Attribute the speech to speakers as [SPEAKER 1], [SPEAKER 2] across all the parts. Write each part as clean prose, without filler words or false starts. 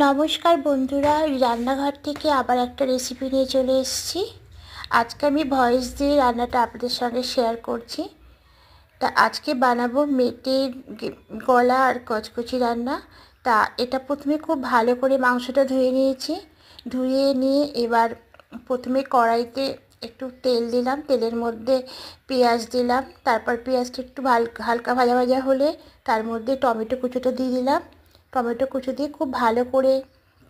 [SPEAKER 1] নমস্কার বন্ধুরা, রান্নাঘর থেকে আবার একটা রেসিপি নিয়ে চলে এসেছি। আজকে আমি ভয়েস দিয়ে রান্নাটা আপনাদের সঙ্গে শেয়ার করছি। তা আজকে বানাবো মেটের গলা আর কচকচি রান্না। তা এটা প্রথমে খুব ভালো করে মাংসটা ধুয়ে নিয়েছি। ধুয়ে নিয়ে এবার প্রথমে কড়াইতে একটু তেল দিলাম, তেলের মধ্যে পেঁয়াজ দিলাম। তারপর পেঁয়াজটা একটু হালকা ভাজা ভাজা হলে তার মধ্যে টমেটো কুচোটা দিয়ে দিলাম। টমেটো কুচো দিয়ে খুব ভালো করে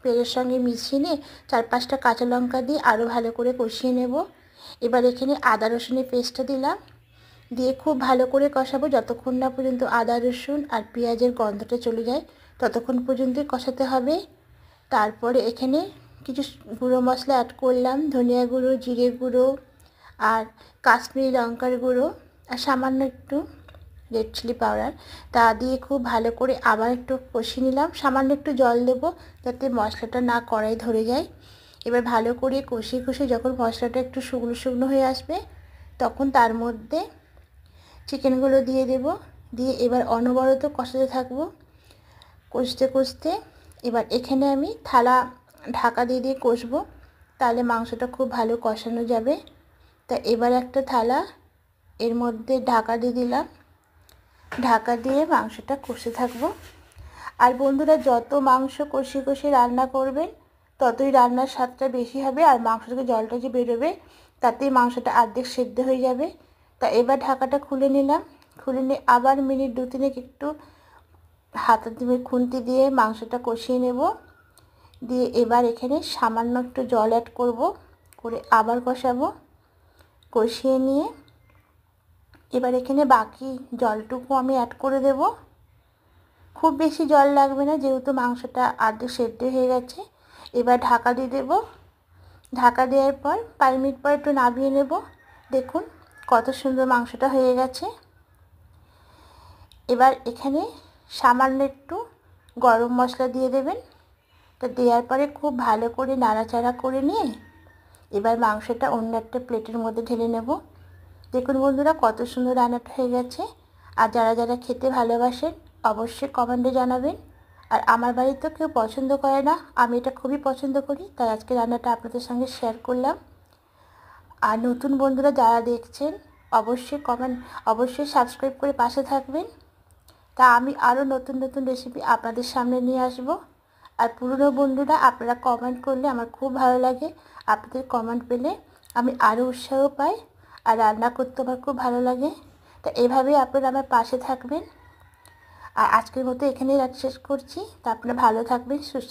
[SPEAKER 1] পেঁয়াজের সঙ্গে মিশিয়ে নিয়ে 4-5টা কাঁচা লঙ্কা দিয়ে আরও ভালো করে কষিয়ে নেব। এবার এখানে আদা রসুনের পেস্টটা দিলাম, দিয়ে খুব ভালো করে কষাবো যতক্ষণ না পর্যন্ত আদা রসুন আর পেঁয়াজের গন্ধটা চলে যায়, ততক্ষণ পর্যন্তই কষাতে হবে। তারপরে এখানে কিছু গুঁড়ো মশলা অ্যাড করলাম, ধনিয়া গুঁড়ো, জিরে গুঁড়ো আর কাশ্মীরি লঙ্কার গুঁড়ো আর সামান্য একটু রেড চিলি পাউডার। তা দিয়ে খুব ভালো করে আবার একটু কষিয়ে নিলাম। সামান্য একটু জল দেবো যাতে মশলাটা না কড়াই ধরে যায়। এবার ভালো করে কষিয়ে কষিয়ে যখন মশলাটা একটু শুকনো শুকনো হয়ে আসবে, তখন তার মধ্যে চিকেনগুলো দিয়ে দেব। দিয়ে এবার অনবরত কষাতে থাকবো, কষতে কষতে এবার এখানে আমি থালা ঢাকা দিয়ে দিয়ে কষবো, তাহলে মাংসটা খুব ভালো কষানো যাবে। তা এবার একটা থালা এর মধ্যে ঢাকা দিয়ে দিলাম, ঢাকা দিয়ে মাংসটা কষতে থাকবো। আর বন্ধুরা, যত মাংস কষিয়ে কষিয়ে রান্না করবেন ততই রান্নার স্বাদটা বেশি হবে, আর মাংস থেকে জলটা যে বেরোবে তাতেই মাংসটা অর্ধেক সেদ্ধ হয়ে যাবে। তা এবার ঢাকাটা খুলে নিলাম, খুলে নিয়ে আবার মিনিট 2-3 একটু হাতে দিয়ে খুন্তি দিয়ে মাংসটা কষিয়ে নেব। দিয়ে এবার এখানে সামান্য একটু জল অ্যাড করব, করে আবার কষাবো। কষিয়ে নিয়ে এবার এখানে বাকি জলটুকু আমি অ্যাড করে দেব। খুব বেশি জল লাগবে না, যেহেতু মাংসটা আর্ধেক সেদ্ধ হয়ে গেছে। এবার ঢাকা দিয়ে দেব। ঢাকা দেওয়ার পর 5 মিনিট পর একটু নামিয়ে নেব। দেখুন কত সুন্দর মাংসটা হয়ে গেছে। এবার এখানে সামান্য একটু গরম মশলা দিয়ে দেবেন। তা দেওয়ার পরে খুব ভালো করে নাড়াচাড়া করে নিয়ে এবার মাংসটা অন্য একটা প্লেটের মধ্যে ঢেলে নেব। দেখুন বন্ধুরা কত সুন্দর রান্নাটা হয়ে গেছে। আর যারা যারা খেতে ভালোবাসেন অবশ্যই কমেন্টে জানাবেন। আর আমার বাড়িতেও কেউ পছন্দ করে না, আমি এটা খুবই পছন্দ করি, তাই আজকে রান্নাটা আপনাদের সঙ্গে শেয়ার করলাম। আর নতুন বন্ধুরা যারা দেখছেন অবশ্যই সাবস্ক্রাইব করে পাশে থাকবেন। তা আমি আরও নতুন নতুন রেসিপি আপনাদের সামনে নিয়ে আসব। আর পুরনো বন্ধুরা, আপনারা কমেন্ট করলে আমার খুব ভালো লাগে। আপনাদের কমেন্ট পেলে আমি আরও উৎসাহ পাই, আর রান্না করতে আমার খুব ভালো লাগে। তা এভাবেই আপনারা আমার পাশে থাকবেন। আর আজকের মতো এখানেই শেষ করছি। তা আপনারা ভালো থাকবেন, সুস্থ